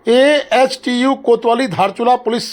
AHTU कोतवाली Dharchula police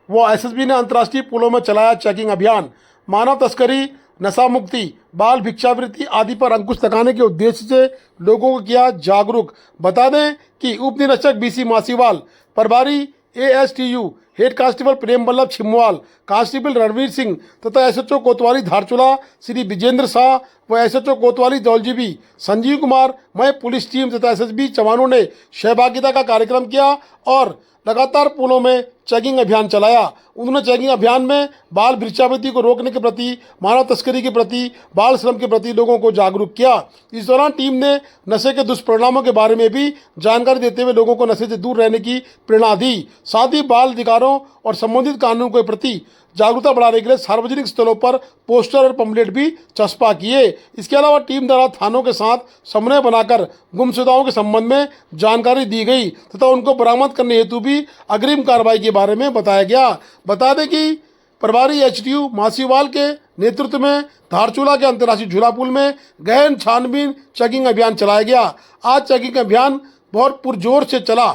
व SSB ने अंतर्राष्ट्रीय पुलों में चलाया चेकिंग अभियान। मानव तस्करी, नशा मुक्ति, बाल भिक्षावृत्ति आदि पर अंकुश लगाने के उद्देश्य से लोगों को किया जागरूक। बता दें कि उप निरीक्षक BC मासीवाल, प्रभारी AHTU हेड कांस्टेबल प्रेम बल्लभ छिमवाल, कांस्टेबल रणवीर सिंह तथा SHO कोतवाली धारचूला श्री विजेंद्र शाह व SHO कोतवाली दौलजीबी संजीव कुमार मय पुलिस टीम तथा SSB जवानों ने सहभागिता का कार्यक्रम किया और लगातार पुलों में चेकिंग अभियान चलाया। उन्होंने चेकिंग अभियान में बाल भिक्षावृत्ति को रोकने के प्रति, मानव तस्करी के प्रति, बाल श्रम के प्रति लोगों को जागरूक किया। इस दौरान टीम ने नशे के दुष्परिणामों के बारे में भी जानकारी देते हुए लोगों को नशे से दूर रहने की प्रेरणा दी। साथ ही बाल अधिकारों और संबंधित कानूनों के प्रति जागरूकता बढ़ाने के लिए सार्वजनिक स्थलों पर पोस्टर और पंपलेट भी चस्पा किए। इसके अलावा टीम द्वारा थानों के साथ समन्वय बनाकर गुमशुदाओं के संबंध में जानकारी दी गई तथा उनको बरामद करने हेतु भी अग्रिम कार्रवाई के बारे में बताया गया। बता दें कि प्रभारी HTU मासीवाल के नेतृत्व में धारचूला के अंतर्राष्ट्रीय झूला पुल में गहन छानबीन चेकिंग अभियान चलाया गया। आज चेकिंग अभियान बहुत पुरजोर से चला।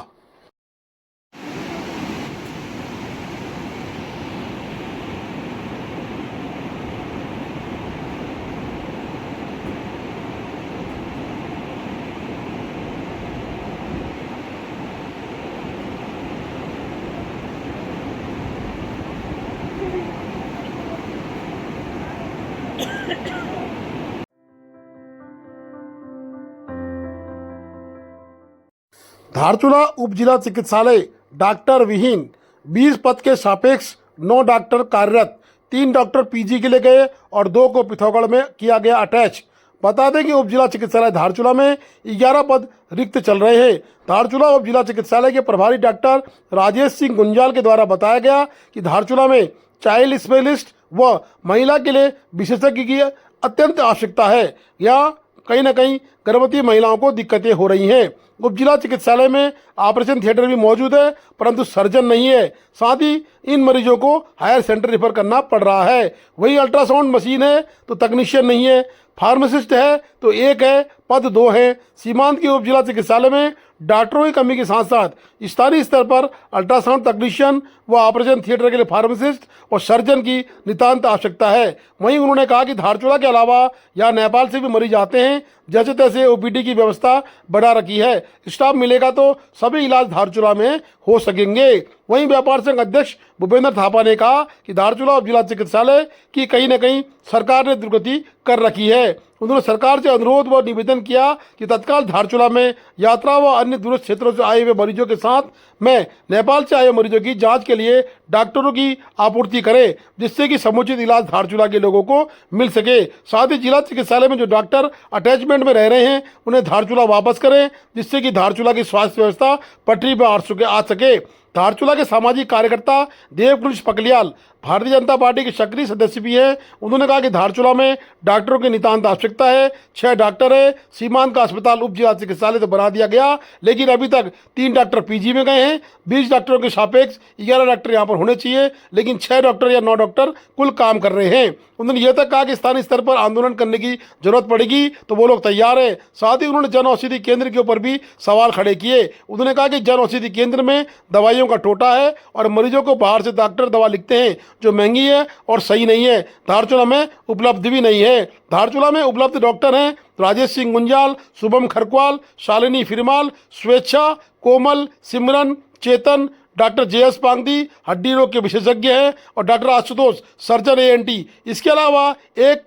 धारचूला उप जिला चिकित्सालय डॉक्टर विहीन 20 पद के सापेक्ष 9 डॉक्टर कार्यरत, 3 डॉक्टर PG के लिए गए और 2 को पिथौरागढ़ में किया गया अटैच। बता दें कि उप जिला चिकित्सालय धारचूला में 11 पद रिक्त चल रहे हैं। धारचूला उप जिला चिकित्सालय के प्रभारी डॉक्टर राजेश सिंह गुंजाल के द्वारा बताया गया कि धारचूला में चाइल्ड स्पेशलिस्ट व महिला के लिए विशेषज्ञ की अत्यंत आवश्यकता है। या कहीं ना कहीं गर्भवती महिलाओं को दिक्कतें हो रही हैं। उप जिला चिकित्सालय में ऑपरेशन थिएटर भी मौजूद है परंतु सर्जन नहीं है। साथ ही इन मरीजों को हायर सेंटर रेफर करना पड़ रहा है। वही अल्ट्रासाउंड मशीन है तो तकनीशियन नहीं है, फार्मासिस्ट है तो 1 है, पद 2 है। सीमांत के उप जिला चिकित्सालय में डॉक्टरों की कमी के साथ साथ स्थानीय स्तर पर अल्ट्रासाउंड तकनीशियन व ऑपरेशन थिएटर के लिए फार्मासिस्ट और सर्जन की नितांत आवश्यकता है। वहीं उन्होंने कहा कि धारचूला के अलावा यहाँ नेपाल से भी मरीज आते हैं, जैसे तैसे OPD की व्यवस्था बढ़ा रखी है। स्टाफ मिलेगा तो सभी इलाज धारचूला में हो सकेंगे। वहीं व्यापार संघ अध्यक्ष भूपेंद्र थापा ने कहा कि धारचूला उप जिला चिकित्सालय की कहीं न कहीं सरकार ने दुर्गति कर रखी है। उन्होंने सरकार से अनुरोध व निवेदन किया कि तत्काल धारचूला में यात्रा व अन्य दूरस्थ क्षेत्रों से आए हुए मरीजों के साथ में नेपाल से आए मरीजों की जांच के लिए डॉक्टरों की आपूर्ति करें, जिससे कि समुचित इलाज धारचूला के लोगों को मिल सके। साथ ही जिला चिकित्सालय में जो डॉक्टर अटैचमेंट में रह रहे हैं उन्हें धारचूला वापस करें, जिससे कि धारचूला की स्वास्थ्य व्यवस्था पटरी पर आ सके। धारचूला के सामाजिक कार्यकर्ता देवकुंज पकलियाल भारतीय जनता पार्टी के सक्रिय सदस्य भी हैं। उन्होंने कहा कि धारचूला में डॉक्टरों की नितांत आवश्यकता है। 6 डॉक्टर है। सीमांत का अस्पताल उप जिला चिकित्सालय तो बना दिया गया, लेकिन अभी तक 3 डॉक्टर PG में गए हैं। 20 डॉक्टरों के सापेक्ष 11 डॉक्टर यहाँ पर होने चाहिए, लेकिन 6 डॉक्टर या 9 डॉक्टर कुल काम कर रहे हैं। उन्होंने यह तक कहा कि स्थानीय स्तर पर आंदोलन करने की जरूरत पड़ेगी तो वो लोग तैयार है। साथ ही उन्होंने जन औषधि केंद्र के ऊपर भी सवाल खड़े किए। उन्होंने कहा कि जन औषधि केंद्र में दवाइयों का टोटा है और मरीजों को बाहर से डॉक्टर दवा लिखते हैं जो महंगी है और सही नहीं है। धारचूला में उपलब्ध भी नहीं है। धारचूला में उपलब्ध डॉक्टर हैं राजेश सिंह गुंजाल, शुभम खरकवाल, शालिनी फिरमाल, स्वेच्छा, कोमल, सिमरन, चेतन, डॉक्टर JS पांगदी हड्डी रोग के विशेषज्ञ हैं और डॉक्टर आशुतोष सर्जन ANT। इसके अलावा एक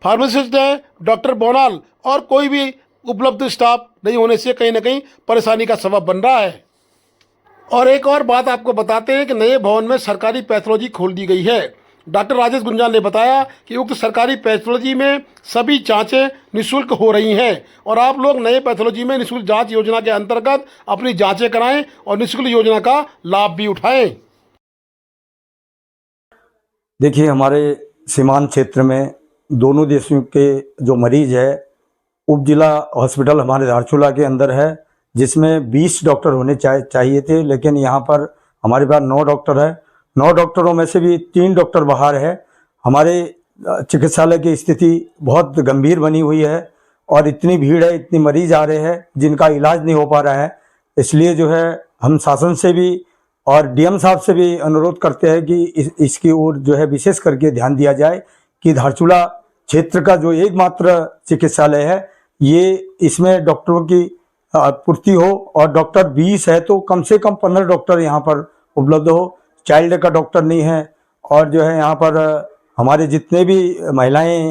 फार्मासिस्ट है डॉक्टर बोनाल और कोई भी उपलब्ध स्टाफ नहीं होने से कहीं ना कहीं परेशानी का सबब बन रहा है। और एक और बात आपको बताते हैं कि नए भवन में सरकारी पैथोलॉजी खोल दी गई है। डॉक्टर राजेश गुंजाल ने बताया कि उक्त सरकारी पैथोलॉजी में सभी जांचें निःशुल्क हो रही हैं और आप लोग नए पैथोलॉजी में निःशुल्क जांच योजना के अंतर्गत अपनी जांचें कराएं और निःशुल्क योजना का लाभ भी उठाएं। देखिए, हमारे सीमांत क्षेत्र में दोनों देशों के जो मरीज है उप जिला हॉस्पिटल हमारे धारचूला के अंदर है, जिसमें 20 डॉक्टर होने चाहिए थे, लेकिन यहाँ पर हमारे पास 9 डॉक्टर है। 9 डॉक्टरों में से भी 3 डॉक्टर बाहर है। हमारे चिकित्सालय की स्थिति बहुत गंभीर बनी हुई है और इतनी भीड़ है, इतनी मरीज आ रहे हैं जिनका इलाज नहीं हो पा रहा है। इसलिए जो है हम शासन से भी और डीएम साहब से भी अनुरोध करते हैं कि इसकी ओर जो है विशेष करके ध्यान दिया जाए कि धारचूला क्षेत्र का जो एकमात्र चिकित्सालय है, ये इसमें डॉक्टरों की पूर्ति हो, और डॉक्टर 20 है तो कम से कम 15 डॉक्टर यहाँ पर उपलब्ध हो। चाइल्ड का डॉक्टर नहीं है, और जो है यहाँ पर हमारे जितने भी महिलाएं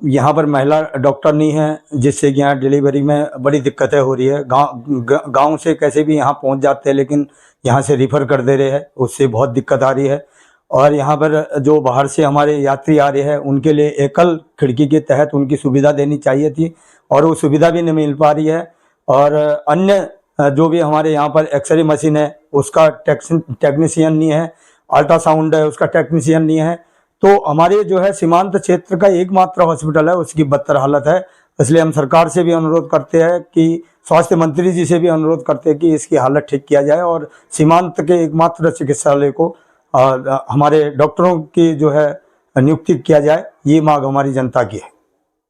यहाँ पर महिला डॉक्टर नहीं है, जिससे कि यहाँ डिलीवरी में बड़ी दिक्कतें हो रही है। गांव से कैसे भी यहाँ पहुँच जाते हैं, लेकिन यहाँ से रिफ़र कर दे रहे हैं, उससे बहुत दिक्कत आ रही है। और यहाँ पर जो बाहर से हमारे यात्री आ रहे हैं, उनके लिए एकल खिड़की के तहत उनकी सुविधा देनी चाहिए थी, और वो सुविधा भी नहीं मिल पा रही है। और अन्य जो भी हमारे यहाँ पर एक्सरे मशीन है, उसका टेक्नीशियन नहीं है, अल्ट्रासाउंड है, उसका टेक्नीशियन नहीं है। तो हमारे जो है सीमांत क्षेत्र का एकमात्र हॉस्पिटल है, उसकी बदतर हालत है। इसलिए हम सरकार से भी अनुरोध करते हैं कि स्वास्थ्य मंत्री जी से भी अनुरोध करते हैं कि इसकी हालत ठीक किया जाए, और सीमांत के एकमात्र चिकित्सालय को हमारे डॉक्टरों की जो है नियुक्ति किया जाए। ये मांग हमारी जनता की है।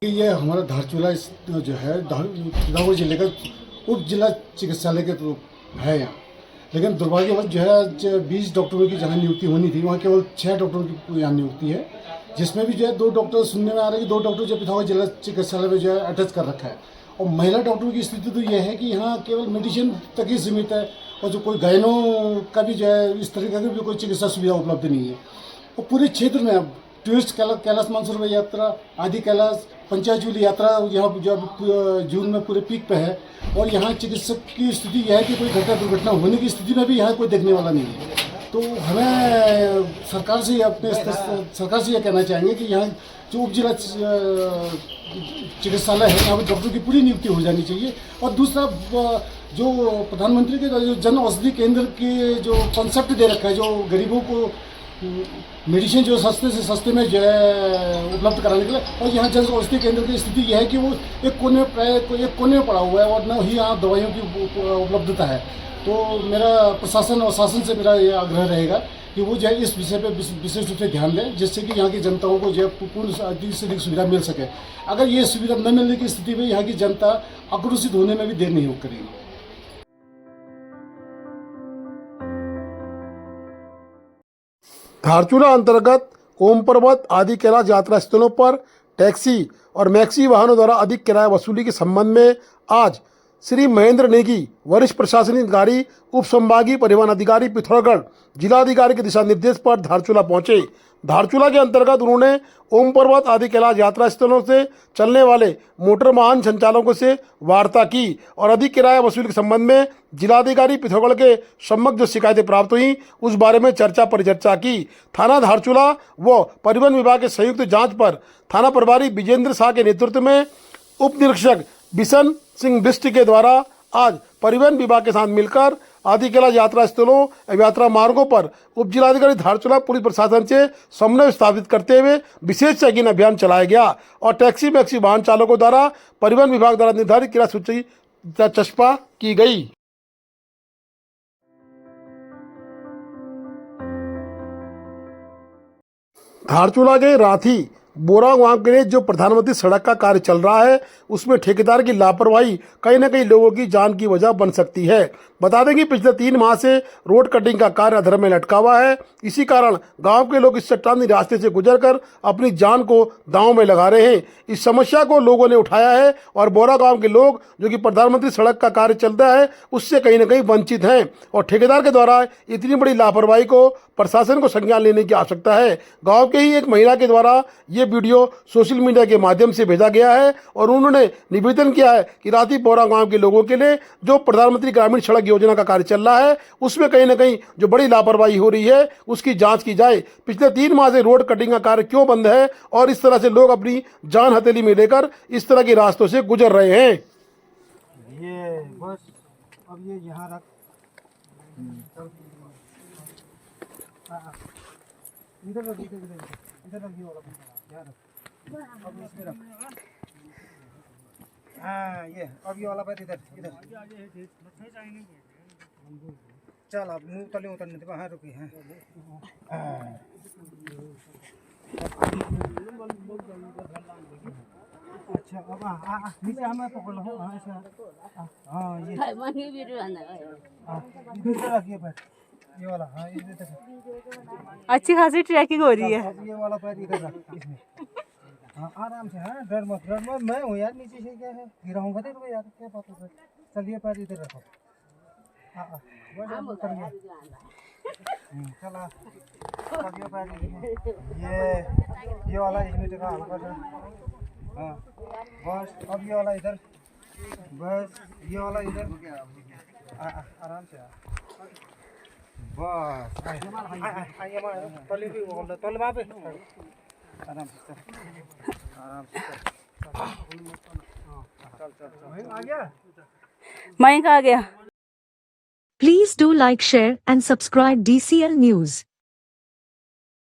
ये हमारा धारचूला जो है सीतापुर जिले का उप जिला चिकित्सालय के तो है यहाँ, लेकिन दुर्भाग्यवश जो है आज 20 डॉक्टरों की जहाँ नियुक्ति होनी थी, वहाँ केवल 6 डॉक्टरों की यहाँ नियुक्ति है, जिसमें भी जो है 2 डॉक्टर सुनने में आ रहे हैं कि 2 डॉक्टर जो पिथौरागढ़ जिला चिकित्सालय में जो है अटैच कर रखा है। और महिला डॉक्टरों की स्थिति तो यह है कि यहाँ केवल मेडिसिन तक ही सीमित है, और जो कोई गायनों का भी जो है इस तरीके की भी कोई चिकित्सा सुविधा उपलब्ध नहीं है। और पूरे क्षेत्र में अब टूरिस्ट कैलाश मानसरोवर यात्रा, आदि कैलाश, पंचायत जुबली यात्रा यहाँ जो जून में पूरे पीक पे है, और यहाँ चिकित्सक की स्थिति यह है कि कोई घटना दुर्घटना होने की स्थिति में भी यहाँ कोई देखने वाला नहीं है। तो हमें सरकार से सरकार से यह कहना चाहेंगे कि यहाँ जो उप जिला चिकित्सालय है, यहाँ पर डॉक्टर की पूरी नियुक्ति हो जानी चाहिए। और दूसरा, जो प्रधानमंत्री के जो जन औषधि केंद्र के जो कॉन्सेप्ट दे रखा है, जो गरीबों को मेडिसिन जो सस्ते से सस्ते में जो है उपलब्ध कराने के लिए, और यहाँ जन औषधि केंद्र की स्थिति यह है कि वो एक कोने में पड़ा हुआ है, और न ही यहाँ दवाइयों की उपलब्धता है। तो मेरा प्रशासन और शासन से मेरा ये आग्रह रहेगा कि वो जो है इस विषय पर विशेष रूप से ध्यान दें, जिससे कि यहाँ की जनताओं को जो है पूर्ण अधिक से अधिक सुविधा मिल सके। अगर ये सुविधा न मिलने की स्थिति में यहाँ की जनता आक्रोशित होने में भी देर नहीं करेगी। धारचूला अंतर्गत ओम पर्वत आदि कैलाश यात्रा स्थलों पर टैक्सी और मैक्सी वाहनों द्वारा अधिक किराया वसूली के संबंध में आज श्री महेंद्र नेगी, वरिष्ठ प्रशासनिक अधिकारी, उप संभागीय परिवहन अधिकारी पिथौरागढ़, जिलाधिकारी के दिशा निर्देश पर धारचूला पहुंचे। धारचूला के अंतर्गत उन्होंने ओम पर्वत आदि कैलाश यात्रा स्थलों से चलने वाले मोटर वाहन संचालकों से वार्ता की और अधिक किराया वसूली के संबंध में जिलाधिकारी पिथौरागढ़ के सम्मुख जो शिकायतें प्राप्त हुई उस बारे में चर्चा परिचर्चा की। थाना धारचूला व परिवहन विभाग के संयुक्त जांच पर थाना प्रभारी विजेंद्र शाह के नेतृत्व में उप निरीक्षक बिशन सिंह बिष्ट के द्वारा आज परिवहन विभाग के साथ मिलकर आदि कैलाश यात्रा स्थलों एवं यात्रा मार्गों पर उप जिलाधिकारी धारचूला पुलिस प्रशासन से समन्वय स्थापित करते हुए विशेष चेकिंग अभियान चलाया गया और टैक्सी मैक्सी वाहन चालकों द्वारा परिवहन विभाग द्वारा निर्धारित किराया सूची चस्पा की गई। धारचूला के राथी बोरा गांव के लिए जो प्रधानमंत्री सड़क का कार्य चल रहा है उसमें ठेकेदार की लापरवाही कहीं न कहीं लोगों की जान की वजह बन सकती है। बता दें कि पिछले 3 माह से रोड कटिंग का कार्य अधर में लटका हुआ है। इसी कारण गांव के लोग इस चट्टानी रास्ते से गुजरकर अपनी जान को दांव में लगा रहे हैं। इस समस्या को लोगों ने उठाया है और बोरा गांव के लोग जो कि प्रधानमंत्री सड़क का कार्य चलता है उससे कहीं न कहीं वंचित हैं और ठेकेदार के द्वारा इतनी बड़ी लापरवाही को प्रशासन को संज्ञान लेने की आवश्यकता है। गाँव के ही एक महिला के द्वारा ये वीडियो सोशल मीडिया के माध्यम से भेजा गया है और उन्होंने निवेदन किया है कि राती बोरा गांव के लोगों के लिए जो प्रधानमंत्री ग्रामीण सड़क योजना का कार्य चल रहा है उसमें कहीं न कहीं जो बड़ी लापरवाही हो रही है उसकी जांच की जाए। पिछले 3 माह से रोड कटिंग का कार्य क्यों बंद है और इस तरह से लोग अपनी जान हथेली में लेकर इस तरह के रास्तों से गुजर रहे हैं। ये बस अब ये यहाँ रख इधर रख इधर रख ये वाला यहाँ रख अब इसमें रख। हाँ ये अब ये वाला बात इधर इधर चल अब मुँह तले उतरने दे वहाँ रुकी हैं। अच्छा अब नीचे हमें पकड़ लो। हाँ ऐसे हाँ ये इधर से रखिए पैर, ये वाला। हाँ इधर तक अच्छी खासी ट्रैकिंग हो रही है। अब ये वाला पैर इधर रख इसमें। हाँ आराम से। हाँ डर मत मैं हूँ यार, नीचे से क्या है गिराऊंगा तेरे को यार, क्या बात है। चलिए पैर इधर रखो। हाँ बस अब करिए। चला अब ये पैर ये वाला इसमें टिका हल्का सा। हाँ बस अब ये वाला इधर, बस ये वाला इधर। आराम से बस तले भी तले वहाँ पे आराम से चल, आराम से चल चल आ गया। मयंक आ गया। Please do like, share and subscribe DCL News.